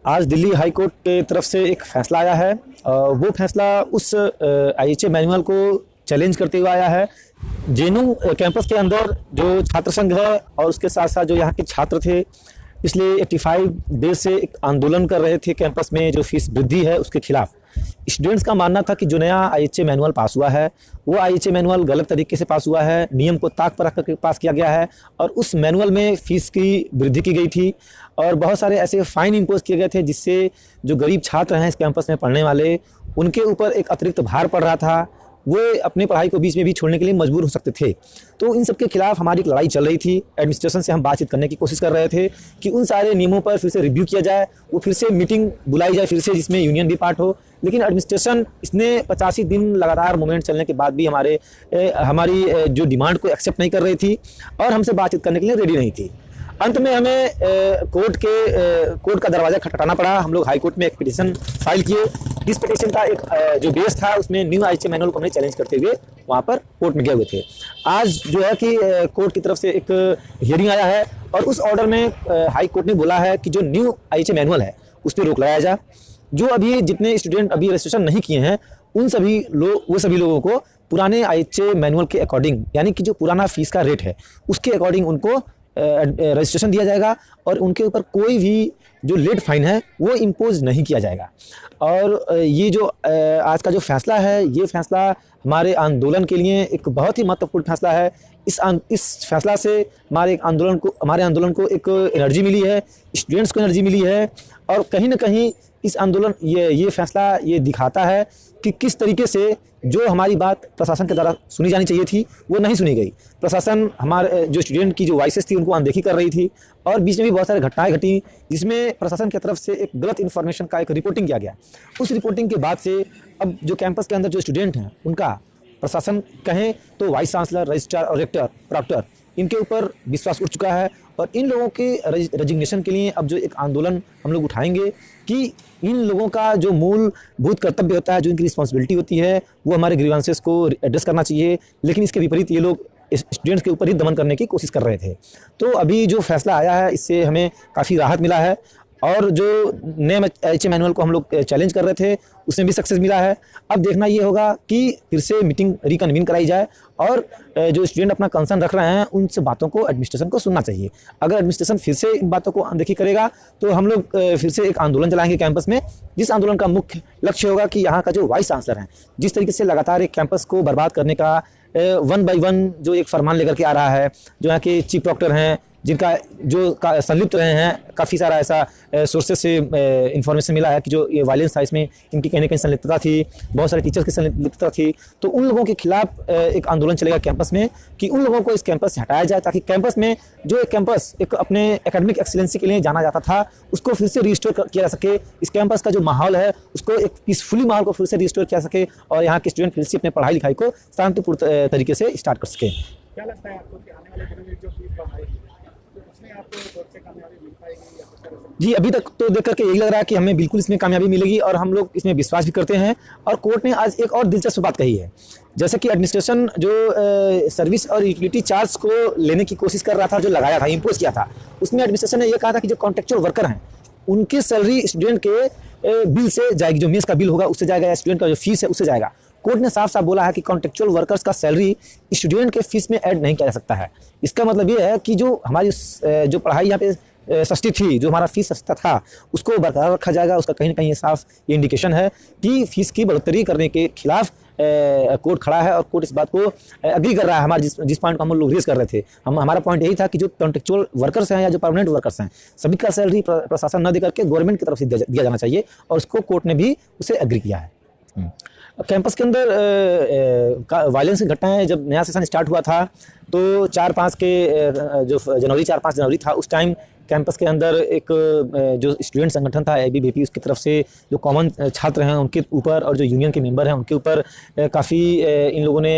आज Delhi high court के तरफ से एक फैसला आया है। वो फैसला उस आईएचए मैनुअल को चैलेंज करते हुए आया है। जेएनयू कैंपस के अंदर जो छात्र संघ है और उसके साथ साथ जो यहाँ के छात्र थे, पिछले 85 डेज से एक आंदोलन कर रहे थे कैंपस में जो फीस वृद्धि है उसके खिलाफ। स्टूडेंट्स का मानना था कि जो नया आईएचए मैनुअल पास हुआ है वो आईएचए मैनुअल गलत तरीके से पास हुआ है, नियम को ताक पर रखकर पास किया गया है और उस मैनुअल में फ़ीस की वृद्धि की गई थी और बहुत सारे ऐसे फ़ाइन इम्पोज किए गए थे जिससे जो गरीब छात्र हैं इस कैंपस में पढ़ने वाले, उनके ऊपर एक अतिरिक्त भार पड़ रहा था। वो अपनी पढ़ाई को बीच में भी छोड़ने के लिए मजबूर हो सकते थे। तो इन सब के खिलाफ हमारी एक लड़ाई चल रही थी। एडमिनिस्ट्रेशन से हम बातचीत करने की कोशिश कर रहे थे कि उन सारे नियमों पर फिर से रिव्यू किया जाए, वो फिर से मीटिंग बुलाई जाए फिर से, जिसमें यूनियन भी पार्ट हो। लेकिन एडमिनिस्ट्रेशन इसने 85 दिन लगातार मूवमेंट चलने के बाद भी हमारी जो डिमांड को एक्सेप्ट नहीं कर रही थी और हमसे बातचीत करने के लिए रेडी नहीं थी। अंत में हमें कोर्ट का दरवाज़ा खटखटाना पड़ा। हम लोग हाई कोर्ट में एक पिटीशन फाइल किए। इस पिटीशन का एक जो बेस था उसमें न्यू आईएचए मैनुअल को हमने चैलेंज करते हुए वहाँ पर कोर्ट में गए हुए थे। आज जो है कि कोर्ट की तरफ से एक हियरिंग आया है और उस ऑर्डर में हाई कोर्ट ने बोला है कि जो न्यू आईएचए मैनुअल है उस पर रोक लगाया जाए। जो अभी जितने स्टूडेंट अभी रजिस्ट्रेशन नहीं किए हैं वो सभी लोगों को पुराने आईएचए मैनुअल के अकॉर्डिंग, यानी कि जो पुराना फीस का रेट है उसके अकॉर्डिंग उनको रजिस्ट्रेशन दिया जाएगा और उनके ऊपर कोई भी जो लेट फाइन है वो इम्पोज नहीं किया जाएगा। और ये जो आज का जो फैसला है ये फैसला हमारे आंदोलन के लिए एक बहुत ही महत्वपूर्ण फैसला है। इस फैसला से हमारे आंदोलन को एक एनर्जी मिली है, स्टूडेंट्स को एनर्जी मिली है और कहीं ना कहीं इस आंदोलन ये फैसला ये दिखाता है कि किस तरीके से जो हमारी बात प्रशासन के द्वारा सुनी जानी चाहिए थी वो नहीं सुनी गई। प्रशासन हमारे जो स्टूडेंट की जो वॉइसेस थी उनको अनदेखी कर रही थी और बीच में भी बहुत सारी घटनाएं घटी जिसमें प्रशासन की तरफ से एक गलत इन्फॉर्मेशन का एक रिपोर्टिंग किया गया। उस रिपोर्टिंग के बाद से अब जो कैंपस के अंदर जो स्टूडेंट हैं उनका प्रशासन कहें तो वाइस चांसलर, रजिस्ट्रार और रेक्टर, प्रॉक्टर, इनके ऊपर विश्वास उठ चुका है और इन लोगों के रेजिग्नेशन के लिए अब जो एक आंदोलन हम लोग उठाएंगे कि इन लोगों का जो मूलभूत कर्तव्य होता है, जो इनकी रिस्पॉन्सिबिलिटी होती है, वो हमारे ग्रीवेंसेस को एड्रेस करना चाहिए। लेकिन इसके विपरीत ये लोग स्टूडेंट्स के ऊपर ही दमन करने की कोशिश कर रहे थे। तो अभी जो फैसला आया है इससे हमें काफ़ी राहत मिला है और जो नए आईएचए मैनुअल को हम लोग चैलेंज कर रहे थे उसमें भी सक्सेस मिला है। अब देखना ये होगा कि फिर से मीटिंग रिकन्वीन कराई जाए और जो स्टूडेंट अपना कंसर्न रख रहे हैं उन सब बातों को एडमिनिस्ट्रेशन को सुनना चाहिए। अगर एडमिनिस्ट्रेशन फिर से इन बातों को अनदेखी करेगा तो हम लोग फिर से एक आंदोलन चलाएंगे कैंपस में, जिस आंदोलन का मुख्य लक्ष्य होगा कि यहाँ का जो वाइस चांसलर हैं जिस तरीके से लगातार एक कैंपस को बर्बाद करने का 1 by 1 जो एक फरमान लेकर के आ रहा है, जो यहाँ के चीफ प्रॉक्टर हैं जिनका जो संलिप्त रहे हैं, काफ़ी सारा ऐसा सोर्सेस से इंफॉर्मेशन मिला है कि जो ये वायलेंस था इसमें इनकी कहीं ना कहीं संलिप्तता थी, बहुत सारे टीचर्स की संलिप्तता थी। तो उन लोगों के खिलाफ एक आंदोलन चलेगा कैंपस में कि उन लोगों को इस कैंपस से हटाया जाए ताकि कैंपस में जो एक कैंपस एक अपने एकेडमिक एक्सीलेंसी के लिए जाना जाता था उसको फिर से रिस्टोर किया जा सके। इस कैंपस का जो माहौल है उसको एक पीसफुली माहौल को फिर से रिस्टोर किया सके और यहाँ के स्टूडेंट फिर से अपने पढ़ाई लिखाई को शांतिपूर्ण तरीके से स्टार्ट कर सके। क्या लगता है आपको कि आने वाले दिनों में जो फीस बढ़ाएगी तो उसमें आपको बहुत से कामयाबी मिल पाएगी या कुछ? जी, अभी तक तो देख करके यही लग रहा है कि हमें बिल्कुल इसमें कामयाबी मिलेगी और हम लोग इसमें विश्वास भी करते हैं। और कोर्ट ने आज एक और दिलचस्प बात कही है, जैसे कि एडमिनिस्ट्रेशन जो सर्विस और यूटिलिटी चार्ज को लेने की कोशिश कर रहा था, जो लगाया था, इम्पोज किया था, उसमें एडमिनिस्ट्रेशन ने यह कहा था कि जो कॉन्ट्रेक्चुअल वर्कर हैं उनकी सैलरी स्टूडेंट के बिल से जाएगी, जो मेस का बिल होगा उससे जाएगा या स्टूडेंट का जो फीस है उससे जाएगा। कोर्ट ने साफ साफ बोला है कि कॉन्ट्रेक्चुअल वर्कर्स का सैलरी स्टूडेंट के फीस में ऐड नहीं किया जा सकता है। इसका मतलब ये है कि जो हमारी जो पढ़ाई यहाँ पे सस्ती थी, जो हमारा फीस सस्ता था, उसको बरकरार रखा जाएगा। उसका कहीं ना कहीं साफ ये इंडिकेशन है कि फीस की बढ़ोतरी करने के खिलाफ कोर्ट खड़ा है और कोर्ट इस बात को एग्री कर रहा है। हमारे जिस पॉइंट को हम लोग रेज कर रहे थे, हमारा पॉइंट यही था कि जो कॉन्ट्रेक्चुअल वर्कर्स हैं या जो परमानेंट वर्कर्स हैं सभी का सैलरी प्रशासन न दे करके गवर्नमेंट की तरफ से दिया जाना चाहिए और उसको कोर्ट ने भी उसे एग्री किया है। कैंपस के अंदर वायलेंस की घटनाएं जब नया सेशन स्टार्ट हुआ था तो 4-5 जनवरी था, उस टाइम कैंपस के अंदर एक जो स्टूडेंट संगठन था एबीवीपी, उसकी तरफ से जो कॉमन छात्र हैं उनके ऊपर और जो यूनियन के मेंबर हैं उनके ऊपर काफ़ी इन लोगों ने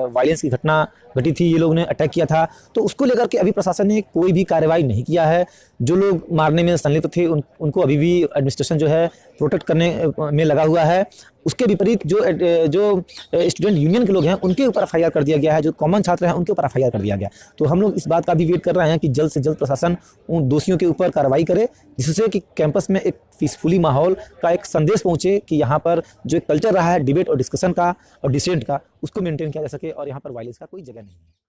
वायलेंस की घटना घटी थी, ये लोगों ने अटैक किया था। तो उसको लेकर के अभी प्रशासन ने कोई भी कार्रवाई नहीं किया है। जो लोग मारने में संलिप्त थे उनको अभी भी एडमिनिस्ट्रेशन जो है प्रोटेक्ट करने में लगा हुआ है उसके विपरीत जो स्टूडेंट यूनियन के लोग हैं उनके ऊपर एफआईआर कर दिया गया है, जो कॉमन छात्र हैं उनके ऊपर एफआईआर कर दिया गया। तो हम लोग इस बात का भी वेट कर रहे हैं कि जल्द से जल्द प्रशासन उन दोषियों के ऊपर कार्रवाई करे, जिससे कि कैंपस में एक पीसफुली माहौल का एक संदेश पहुंचे कि यहाँ पर जो एक कल्चर रहा है डिबेट और डिस्कशन का और डिसेंट का, उसको मेंटेन किया जा सके और यहाँ पर वायलेंस का कोई जगह नहीं है।